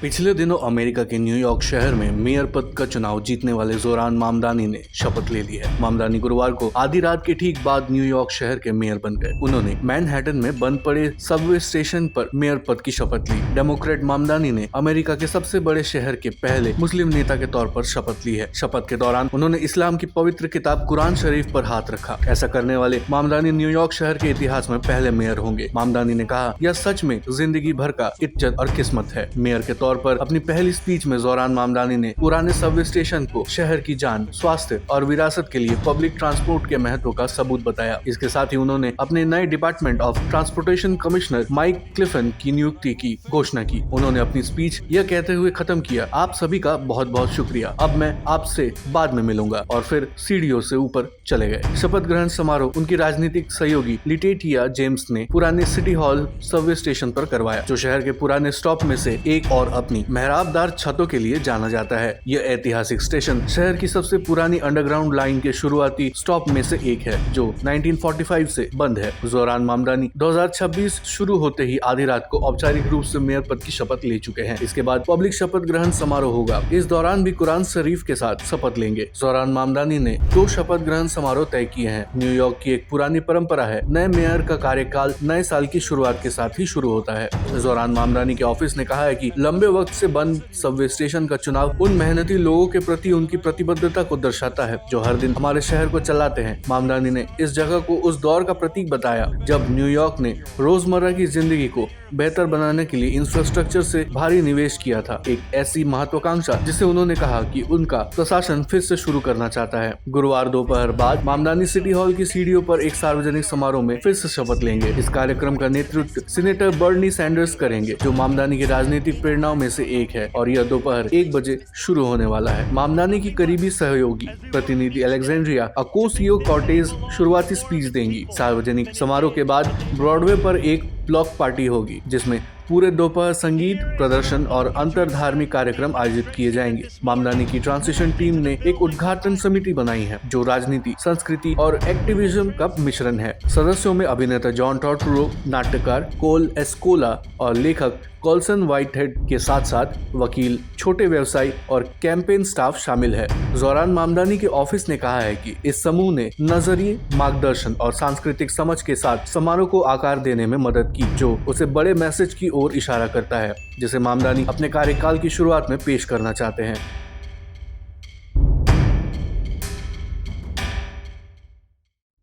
पिछले दिनों अमेरिका के न्यूयॉर्क शहर में मेयर पद का चुनाव जीतने वाले जोरान मामदानी ने शपथ ले ली है। मामदानी गुरुवार को आधी रात के ठीक बाद न्यूयॉर्क शहर के मेयर बन गए। उन्होंने मैनहट्टन में बंद पड़े सबवे स्टेशन पर मेयर पद की शपथ ली। डेमोक्रेट मामदानी ने अमेरिका के सबसे बड़े शहर के पहले मुस्लिम नेता के तौर पर शपथ ली है। शपथ के दौरान उन्होंने इस्लाम की पवित्र किताब कुरान शरीफ पर हाथ रखा। ऐसा करने वाले मामदानी न्यूयॉर्क शहर के इतिहास में पहले मेयर होंगे। मामदानी ने कहा, यह सच में जिंदगी भर का इज्जत और किस्मत है। मेयर के तौर पर अपनी पहली स्पीच में जोरान मामदानी ने पुराने सबवे स्टेशन को शहर की जान, स्वास्थ्य और विरासत के लिए पब्लिक ट्रांसपोर्ट के महत्व का सबूत बताया। इसके साथ ही उन्होंने अपने नए department of transportation commissioner Mike Clifton की नियुक्ति की घोषणा की। उन्होंने अपनी स्पीच यह कहते हुए खत्म किया, आप सभी का बहुत बहुत शुक्रिया, अब मैं आपसे बाद में मिलूंगा, और फिर सीढ़ियों से ऊपर चले गए। शपथ ग्रहण समारोह उनकी राजनीतिक सहयोगी लिटेटिया जेम्स ने पुराने सिटी हॉल सबवे स्टेशन पर करवाया, जो शहर के पुराने स्टॉप में से एक और अपनी मेहराबदार छतों के लिए जाना जाता है। यह ऐतिहासिक स्टेशन शहर की सबसे पुरानी अंडरग्राउंड लाइन के शुरुआती स्टॉप में से एक है, जो 1945 से बंद है। जोरान मामदानी 2026 शुरू होते ही आधी रात को औपचारिक रूप से मेयर पद की शपथ ले चुके हैं। इसके बाद पब्लिक शपथ ग्रहण समारोह होगा। इस दौरान भी कुरान शरीफ के साथ शपथ लेंगे। जोरान मामदानी ने 2 शपथ ग्रहण समारोह तय किए हैं। न्यूयॉर्क की एक पुरानी परंपरा है, नए मेयर का कार्यकाल नए साल की शुरुआत के साथ ही शुरू होता है। जोरान मामदानी के ऑफिस ने कहा है कि लंबे वक्त से बंद सबवे स्टेशन का चुनाव उन मेहनती लोगों के प्रति उनकी प्रतिबद्धता को दर्शाता है, जो हर दिन हमारे शहर को चलाते हैं। मामदानी ने इस जगह को उस दौर का प्रतीक बताया जब न्यूयॉर्क ने रोजमर्रा की जिंदगी को बेहतर बनाने के लिए इंफ्रास्ट्रक्चर से भारी निवेश किया था, एक ऐसी महत्वाकांक्षा जिसे उन्होंने कहा कि उनका प्रशासन फिर से शुरू करना चाहता है। गुरुवार दोपहर बाद मामदानी सिटी हॉल की सीढ़ियों पर एक सार्वजनिक समारोह में फिर से शपथ लेंगे। इस कार्यक्रम का नेतृत्व सीनेटर बर्नी सैंडर्स करेंगे, जो मामदानी की राजनीतिक प्रेरणाओं में से एक है, और यह दोपहर 1 बजे शुरू होने वाला है। मामदानी की करीबी सहयोगी प्रतिनिधि अलेक्जेंड्रिया अकोसियो कॉर्टेज शुरुआती स्पीच देंगी। सार्वजनिक समारोह के बाद ब्रॉडवे पर एक ब्लॉक पार्टी होगी, जिसमें पूरे दोपहर संगीत प्रदर्शन और अंतर धार्मिक कार्यक्रम आयोजित किए जाएंगे। मामदानी की ट्रांसिशन टीम ने एक उद्घाटन समिति बनाई है, जो राजनीति, संस्कृति और एक्टिविज्म का मिश्रण है। सदस्यों में अभिनेता जॉन टॉर्टरो, नाट्यकार कोल एस्कोला और लेखक कॉल्सन व्हाइटहेड के साथ साथ वकील, छोटे व्यवसायी और कैंपेन स्टाफ शामिल है। जोरान मामदानी के ऑफिस ने कहा है कि इस समूह ने नजरिए, मार्गदर्शन और सांस्कृतिक समझ के साथ समारोह को आकार देने में मदद की, जो उसे बड़े मैसेज की ओर इशारा करता है, जिसे मामदानी अपने कार्यकाल की शुरुआत में पेश करना चाहते हैं।